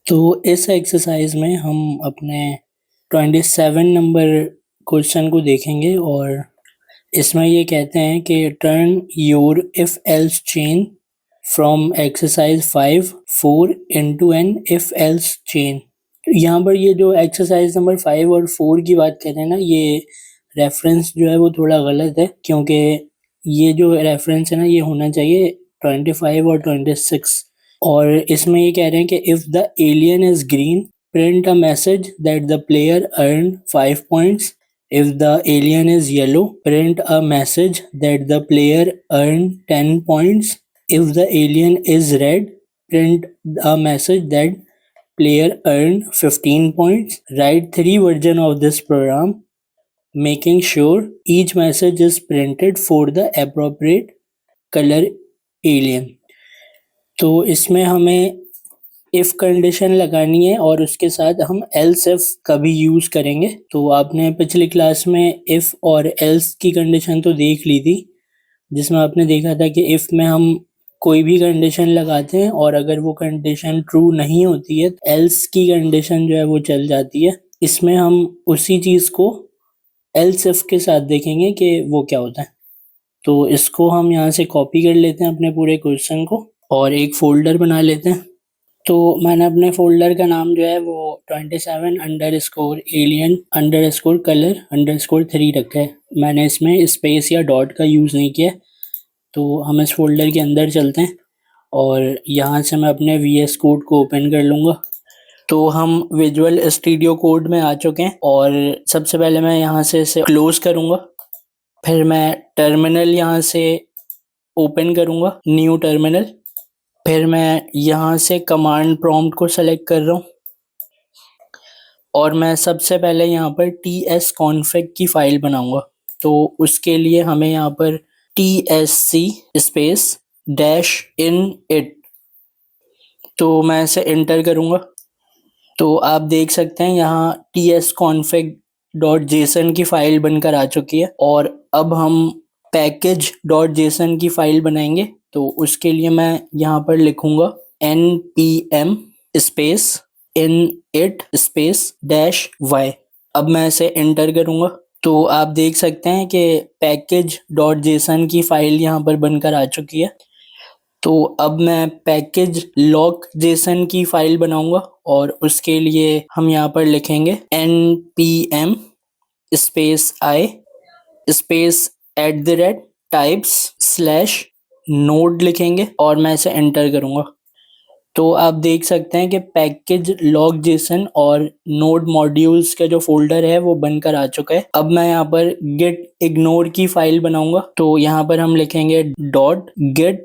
तो इस एक्सरसाइज में हम अपने 27 नंबर क्वेश्चन को देखेंगे और इसमें ये कहते हैं कि turn your if else chain from exercise 5 4 into an if else chain. यहाँ पर ये जो एक्सरसाइज नंबर 5 और 4 की बात कर रहे हैं ना, ये रेफरेंस जो है वो थोड़ा गलत है, क्योंकि ये जो रेफरेंस है ना ये होना चाहिए 25 और 26। और इसमें ये कह रहे हैं कि if the alien is green print a message that the player earn 5 points. If the alien is yellow print a message that the player earn 10 points. If the alien is red print a message that player earned 15 points. Write 3 versions of this program, making sure each message is printed for the appropriate color alien. तो इसमें हमें if condition लगानी है और उसके साथ हम else if का भी यूज करेंगे। तो आपने पिछली क्लास में इफ और एल्स की कंडीशन तो देख ली थी, जिसमें आपने देखा था कि इफ में हम कोई भी कंडीशन लगाते हैं और अगर वो कंडीशन ट्रू नहीं होती है एल्स की कंडीशन जो है वो चल जाती है। इसमें हम उसी चीज को एल्स इफ के साथ देखेंगे कि वो क्या होता है। तो इसको हम यहाँ से कॉपी कर लेते हैं अपने पूरे क्वेश्चन को और एक फोल्डर बना लेते हैं। तो मैंने अपने फोल्डर का नाम जो है वो 27_alien_color_3 रखा है। मैंने इसमें स्पेस या डॉट का यूज़ नहीं किया। तो हम इस फोल्डर के अंदर चलते हैं और यहाँ से मैं अपने VS कोड को ओपन कर लूँगा। तो हम विजुअल स्टूडियो कोड में आ चुके हैं और सबसे पहले मैं यहाँ से इसे क्लोज करूँगा। फिर मैं टर्मिनल यहाँ से ओपन करूँगा, न्यू टर्मिनल। फिर मैं यहाँ से कमांड प्रॉम्प्ट को सेलेक्ट कर रहा हूँ और मैं सबसे पहले यहाँ पर tsconfig की फ़ाइल बनाऊँगा। तो उसके लिए हमें यहाँ पर tsc स्पेस -in_it, तो मैं इसे इंटर करूँगा। तो आप देख सकते हैं यहाँ tsconfig.json की फ़ाइल बनकर आ चुकी है और अब हम package.json की फ़ाइल बनाएंगे। तो उसके लिए मैं यहाँ पर लिखूँगा npm space init space -y। अब मैं इसे इंटर करूँगा। तो आप देख सकते हैं कि package.json की फ़ाइल यहाँ पर बनकर आ चुकी है। तो अब मैं पैकेज लॉक जेसन की फ़ाइल बनाऊँगा और उसके लिए हम यहाँ पर लिखेंगे npm space i space @types/node लिखेंगे और मैं इसे एंटर करूँगा। तो आप देख सकते हैं कि पैकेज लॉग जेसन और नोड मॉड्यूल्स का जो फोल्डर है वो बनकर आ चुका है। अब मैं यहाँ पर गेट इग्नोर की फ़ाइल बनाऊँगा। तो यहाँ पर हम लिखेंगे .get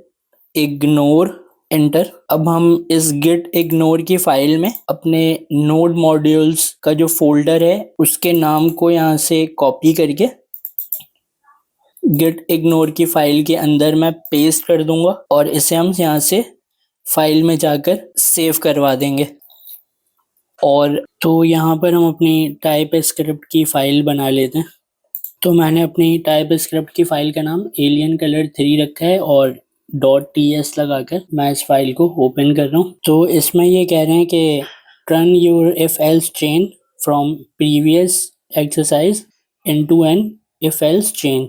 ignore एंटर। अब हम इस गेट इग्नोर की फाइल में अपने नोड मॉड्यूल्स का जो फोल्डर है उसके नाम को यहाँ से कॉपी करके गेट इग्नोर की फाइल के अंदर मैं पेस्ट कर दूंगा और इसे हम यहाँ से फाइल में जाकर सेव करवा देंगे। और तो यहाँ पर हम अपनी टाइप स्क्रिप्ट की फ़ाइल बना लेते हैं। तो मैंने अपनी टाइप स्क्रिप्ट की फ़ाइल का नाम alien_color3 रखा है और .ts लगाकर मैं इस फाइल को ओपन कर रहा हूँ। तो इसमें ये कह रहे हैं कि turn your if else chain from previous exercise into an if else chain.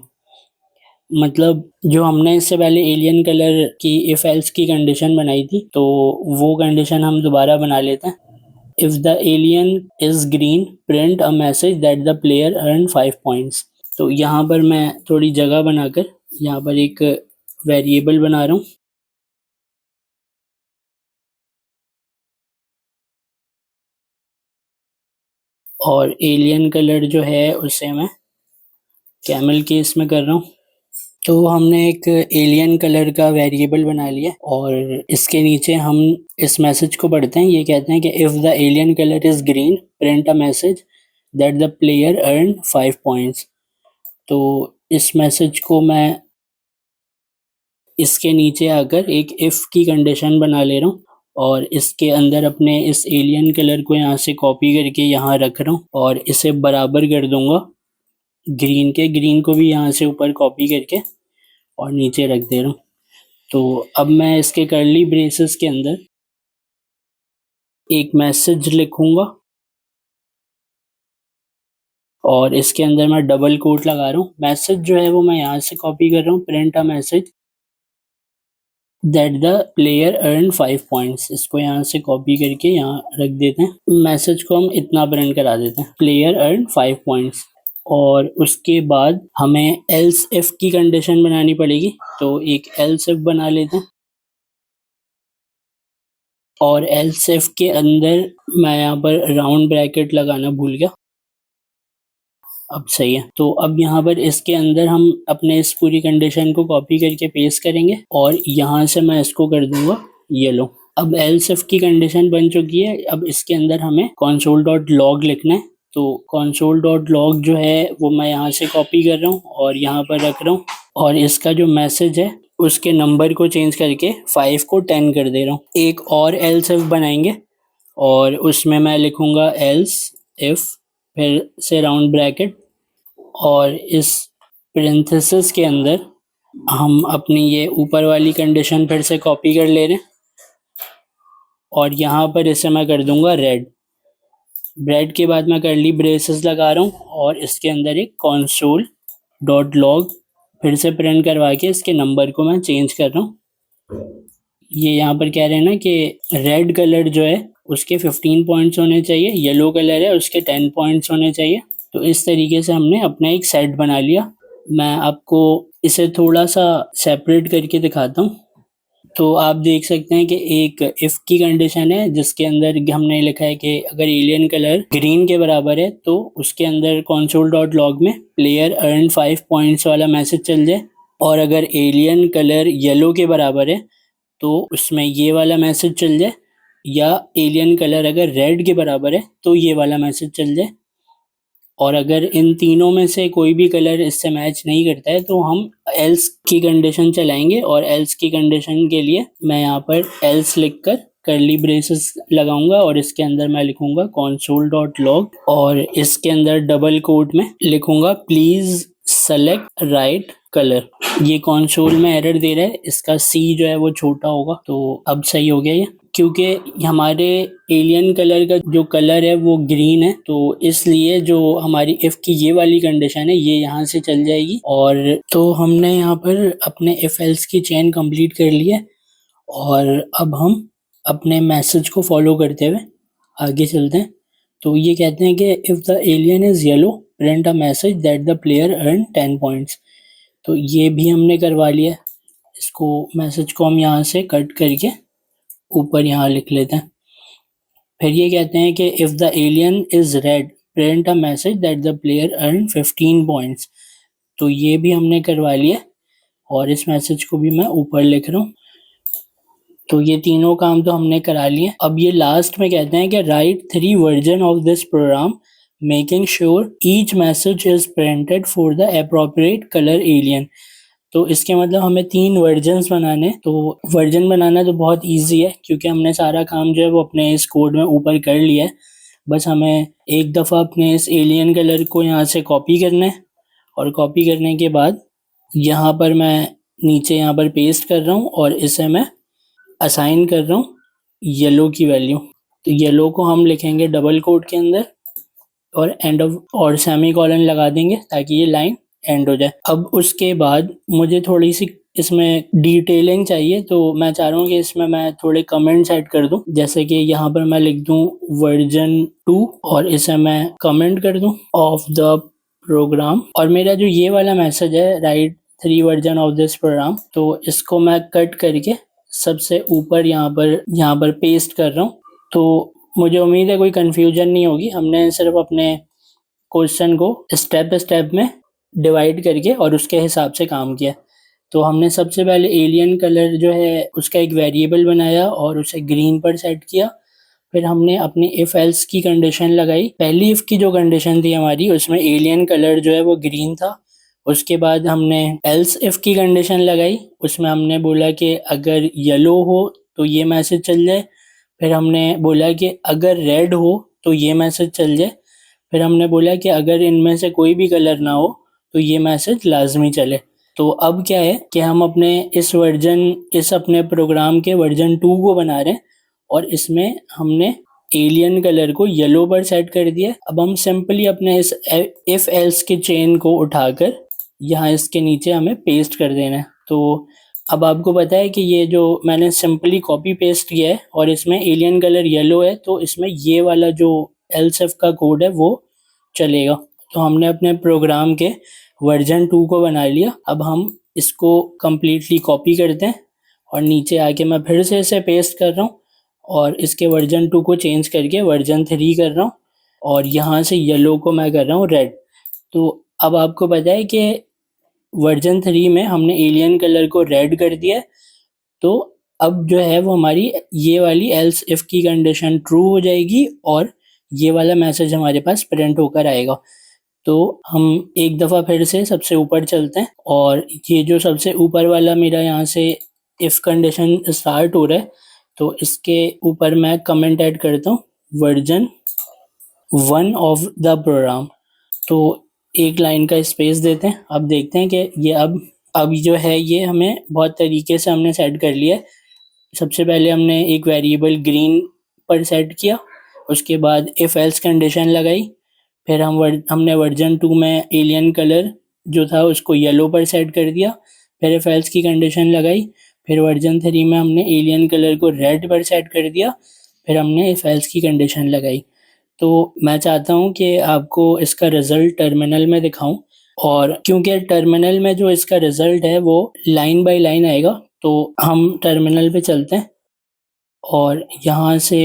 मतलब जो हमने इससे पहले एलियन कलर की इफ एल्स की कंडीशन बनाई थी, तो वो कंडीशन हम दोबारा बना लेते हैं। If the alien is green print a message that the player earn 5 points. तो यहाँ पर मैं थोड़ी जगह बनाकर यहाँ पर एक वेरिएबल बना रहा हूँ और एलियन कलर जो है उसे मैं कैमल केस में कर रहा हूँ। तो हमने एक एलियन कलर का वेरिएबल बना लिया और इसके नीचे हम इस मैसेज को पढ़ते हैं। ये कहते हैं कि if the alien colour is green print a message that the player earn 5 points. तो इस मैसेज को मैं इसके नीचे आकर एक इफ़ की कंडीशन बना ले रहा हूँ और इसके अंदर अपने इस एलियन कलर को यहाँ से कॉपी करके यहाँ रख रहा हूँ और इसे बराबर कर दूंगा ग्रीन को भी यहाँ से ऊपर कॉपी करके और नीचे रख दे रहा हूँ। तो अब मैं इसके कर्ली ब्रेसेस के अंदर एक मैसेज लिखूंगा और इसके अंदर मैं डबल कोट लगा रहा हूँ। मैसेज जो है वो मैं यहाँ से कॉपी कर रहा हूँ, print a message that the player earn 5 points. इसको यहाँ से कॉपी करके यहाँ रख देते हैं। मैसेज को हम इतना प्रिंट करा देते हैं, प्लेयर अर्न 5 पॉइंट्स। और उसके बाद हमें एल्स इफ की कंडीशन बनानी पड़ेगी, तो एक एल्स इफ बना लेते हैं। और एल्स इफ के अंदर मैं यहाँ पर राउंड ब्रैकेट लगाना भूल गया, अब सही है। तो अब यहाँ पर इसके अंदर हम अपने इस पूरी कंडीशन को कॉपी करके पेस्ट करेंगे और यहाँ से मैं इसको कर दूंगा येलो। अब एल्स इफ की कंडीशन बन चुकी है। अब इसके अंदर हमें console.log लिखना है। तो console.log जो है वो मैं यहाँ से कॉपी कर रहा हूँ और यहाँ पर रख रहा हूँ। और इसका जो मैसेज है उसके नंबर को चेंज करके 5 को 10 कर दे रहा हूँ। एक और एल्स इफ बनाएंगे और उसमें मैं लिखूंगा एल्स इफ, फिर से राउंड ब्रैकेट, और इस पेरेंथेसिस के अंदर हम अपनी ये ऊपर वाली कंडीशन फिर से कॉपी कर ले रहे हैं और यहाँ पर इसे मैं कर दूंगा रेड। ब्रेड के बाद मैं कर्ली ब्रेसेस लगा रहा हूँ और इसके अंदर एक console.log फिर से प्रिंट करवा के इसके नंबर को मैं चेंज कर रहा हूँ। ये यहाँ पर कह रहे हैं ना कि रेड कलर जो है उसके 15 पॉइंट्स होने चाहिए, येलो कलर है उसके 10 पॉइंट्स होने चाहिए। तो इस तरीके से हमने अपना एक सेट बना लिया। मैं आपको इसे थोड़ा सा सेपरेट करके दिखाता हूँ। तो आप देख सकते हैं कि एक इफ की कंडीशन है जिसके अंदर हमने लिखा है कि अगर एलियन कलर ग्रीन के बराबर है तो उसके अंदर console.log में प्लेयर अर्न 5 पॉइंट्स वाला मैसेज चल जाए, और अगर एलियन कलर येलो के बराबर है तो उसमें ये वाला मैसेज चल जाए, या एलियन कलर अगर रेड के बराबर है तो ये वाला मैसेज चल जाए। और अगर इन तीनों में से कोई भी कलर इससे मैच नहीं करता है तो हम एल्स की कंडीशन चलाएंगे। और एल्स की कंडीशन के लिए मैं यहाँ पर एल्स लिखकर कर्ली ब्रेसेस लगाऊंगा और इसके अंदर मैं लिखूंगा console.log और इसके अंदर डबल कोट में लिखूंगा प्लीज सेलेक्ट राइट कलर। ये कंसोल में एरर दे रहा है, इसका सी जो है वो छोटा होगा। तो अब सही हो गया ये, क्योंकि हमारे एलियन कलर का जो कलर है वो ग्रीन है, तो इसलिए जो हमारी इफ की ये वाली कंडीशन है ये यहाँ से चल जाएगी। और तो हमने यहाँ पर अपने इफ एल्स की चेन कंप्लीट कर ली है और अब हम अपने मैसेज को फॉलो करते हुए आगे चलते हैं। तो ये कहते हैं कि if the alien is yellow print a message that the player earn 10 points. तो ये भी हमने करवा लिया। इसको मैसेज को हम यहाँ से कट करके ऊपर यहाँ लिख लेते हैं। फिर ये कहते हैं कि if the alien is red print a message that the player earn 15 points. तो ये भी हमने करवा लिया और इस मैसेज को भी मैं ऊपर लिख रहा हूँ। तो ये तीनों काम तो हमने करा लिए। अब ये लास्ट में कहते हैं कि write 3 version of this program making sure each message is printed for the appropriate colour alien. तो इसके मतलब हमें 3 वर्जन्स बनाने। तो वर्जन बनाना तो बहुत इजी है क्योंकि हमने सारा काम जो है वो अपने इस कोड में ऊपर कर लिया है। बस हमें एक दफ़ा अपने इस एलियन कलर को यहाँ से कॉपी करना है और कॉपी करने के बाद यहाँ पर मैं नीचे यहाँ पर पेस्ट कर रहा हूँ और इसे मैं असाइन कर रहा हूँ येलो की वैल्यू। तो येलो को हम लिखेंगे डबल कोट के अंदर और एंड ऑफ और सेमी कॉलन लगा देंगे ताकि ये लाइन एंड हो जाए। अब उसके बाद मुझे थोड़ी सी इसमें डिटेलिंग चाहिए, तो मैं चाह रहा हूँ कि इसमें मैं थोड़े कमेंट्स ऐड कर दूं। जैसे कि यहाँ पर मैं लिख दूं वर्जन 2 और इसे मैं कमेंट कर दूं ऑफ द प्रोग्राम। और मेरा जो ये वाला मैसेज है write 3 version of this program, तो इसको मैं कट करके सबसे ऊपर यहाँ पर पेस्ट कर रहा हूँ। तो मुझे उम्मीद है कोई कंफ्यूजन नहीं होगी। हमने सिर्फ अपने क्वेश्चन को स्टेप में डिवाइड करके और उसके हिसाब से काम किया। तो हमने सबसे पहले एलियन कलर जो है उसका एक वेरिएबल बनाया और उसे ग्रीन पर सेट किया। फिर हमने अपनी इफ एल्स की कंडीशन लगाई। पहली इफ की जो कंडीशन थी हमारी उसमें एलियन कलर जो है वो ग्रीन था। उसके बाद हमने एल्स इफ की कंडीशन लगाई, उसमें हमने बोला कि अगर येलो हो तो ये मैसेज चल जाए। फिर हमने बोला कि अगर रेड हो तो ये मैसेज चल जाए। फिर हमने बोला कि अगर इनमें से कोई भी कलर ना हो तो ये मैसेज लाजमी चले। तो अब क्या है कि हम अपने इस अपने प्रोग्राम के वर्जन 2 को बना रहे हैं और इसमें हमने एलियन कलर को येलो पर सेट कर दिया। अब हम सिंपली अपने इस इफ एल्स के चेन को उठाकर यहाँ इसके नीचे हमें पेस्ट कर देना है। तो अब आपको पता है कि ये जो मैंने सिंपली कॉपी पेस्ट किया है और इसमें एलियन कलर येलो है, तो इसमें ये वाला जो एल्स इफ का कोड है वो चलेगा। तो हमने अपने प्रोग्राम के वर्जन 2 को बना लिया। अब हम इसको कम्प्लीटली कॉपी करते हैं और नीचे आके मैं फिर से इसे पेस्ट कर रहा हूँ और इसके वर्जन 2 को चेंज करके वर्जन 3 कर रहा हूँ और यहाँ से येलो को मैं कर रहा हूँ रेड। तो अब आपको पता है कि वर्जन 3 में हमने एलियन कलर को रेड कर दिया है। तो अब जो है वो हमारी ये वाली एल्स इफ की कंडीशन ट्रू हो जाएगी और ये वाला मैसेज हमारे पास प्रिंट होकर आएगा। तो हम एक दफ़ा फिर से सबसे ऊपर चलते हैं और ये जो सबसे ऊपर वाला मेरा यहाँ से इफ कंडीशन स्टार्ट हो रहा है, तो इसके ऊपर मैं कमेंट ऐड करता हूँ वर्जन 1 ऑफ द प्रोग्राम। तो एक लाइन का स्पेस देते हैं। अब देखते हैं कि ये अब जो है ये हमें बहुत तरीके से हमने सेट कर लिया है। सबसे पहले हमने एक वेरिएबल ग्रीन पर सेट किया, उसके बाद इफ एल्स कंडीशन लगाई, फिर हमने वर्जन 2 में एलियन कलर जो था उसको येलो पर सेट कर दिया, फिर इफ एल्स की कंडीशन लगाई, फिर वर्जन 3 में हमने एलियन कलर को रेड पर सेट कर दिया, फिर हमने इफ एल्स की कंडीशन लगाई। तो मैं चाहता हूँ कि आपको इसका रिज़ल्ट टर्मिनल में दिखाऊं, और क्योंकि टर्मिनल में जो इसका रिज़ल्ट है वो लाइन बाय लाइन आएगा, तो हम टर्मिनल पे चलते हैं और यहाँ से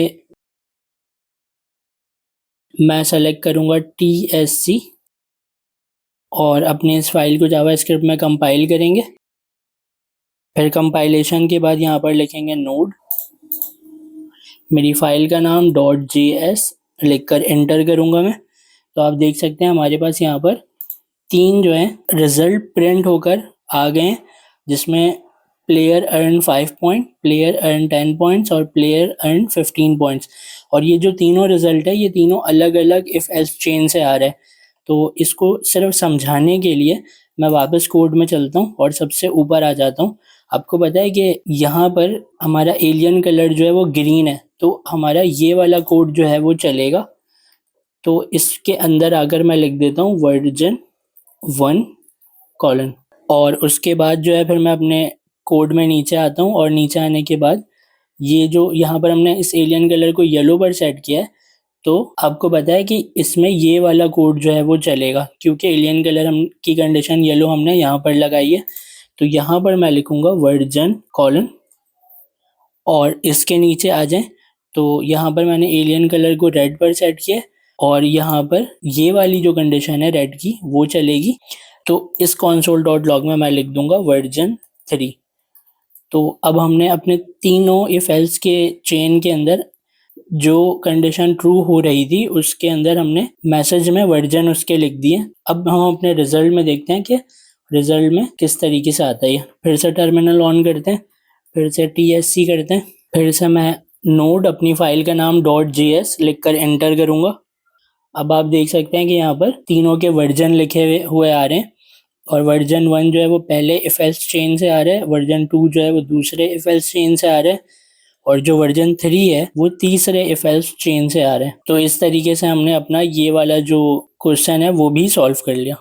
मैं सेलेक्ट करूँगा TSC और अपने इस फाइल को जावास्क्रिप्ट में कंपाइल करेंगे। फिर कंपाइलेशन के बाद यहाँ पर लिखेंगे नोड, मेरी फाइल का नाम .js लिखकर एंटर करूँगा मैं। तो आप देख सकते हैं हमारे पास यहाँ पर 3 जो है रिज़ल्ट प्रिंट होकर आ गए हैं, जिसमें player earn 5 point, player earn 10 points और प्लेयर अर्न 15 पॉइंट्स। और ये जो तीनों रिज़ल्ट है ये तीनों अलग अलग इफ़ एल्स चेन से आ रहे हैं। तो इसको सिर्फ समझाने के लिए मैं वापस कोड में चलता हूँ और सबसे ऊपर आ जाता हूँ। आपको पता है कि यहाँ पर हमारा एलियन कलर जो है वो ग्रीन है, तो हमारा ये वाला कोड जो है वो चलेगा। तो इसके अंदर आकर मैं लिख देता हूँ वर्जन 1 कॉलन, और उसके बाद जो है फिर मैं अपने कोड में नीचे आता हूँ और नीचे आने के बाद ये जो यहाँ पर हमने इस एलियन कलर को येलो पर सेट किया है, तो आपको पता है कि इसमें ये वाला कोड जो है वो चलेगा, क्योंकि एलियन कलर हम की कंडीशन येलो हमने यहाँ पर लगाई है। तो यहाँ पर मैं लिखूँगा वर्जन कॉलन और इसके नीचे आ जाएं, तो यहाँ पर मैंने एलियन कलर को रेड पर सेट किया है और यहाँ पर ये वाली जो कंडीशन है रेड की वो चलेगी। तो इस console.log में मैं लिख दूंगा वर्जन 3। तो अब हमने अपने तीनों इफ एल्स के चेन के अंदर जो कंडीशन ट्रू हो रही थी उसके अंदर हमने मैसेज में वर्जन उसके लिख दिए। अब हम अपने रिजल्ट में देखते हैं कि रिजल्ट में किस तरीके से आता है। फिर से टर्मिनल ऑन करते हैं, फिर से TSC करते हैं, फिर से मैं नोड अपनी फाइल का नाम .js लिखकर एंटर करूँगा। अब आप देख सकते हैं कि यहाँ पर तीनों के वर्जन लिखे हुए आ रहे हैं, और वर्जन 1 जो है वो पहले इफ एल्स चेन से आ रहा है, वर्जन 2 जो है वो दूसरे इफ एल्स चेन से आ रहा है, और जो वर्जन 3 है वो तीसरे इफ एल्स चेन से आ रहा है। तो इस तरीके से हमने अपना ये वाला जो क्वेश्चन है वो भी सॉल्व कर लिया।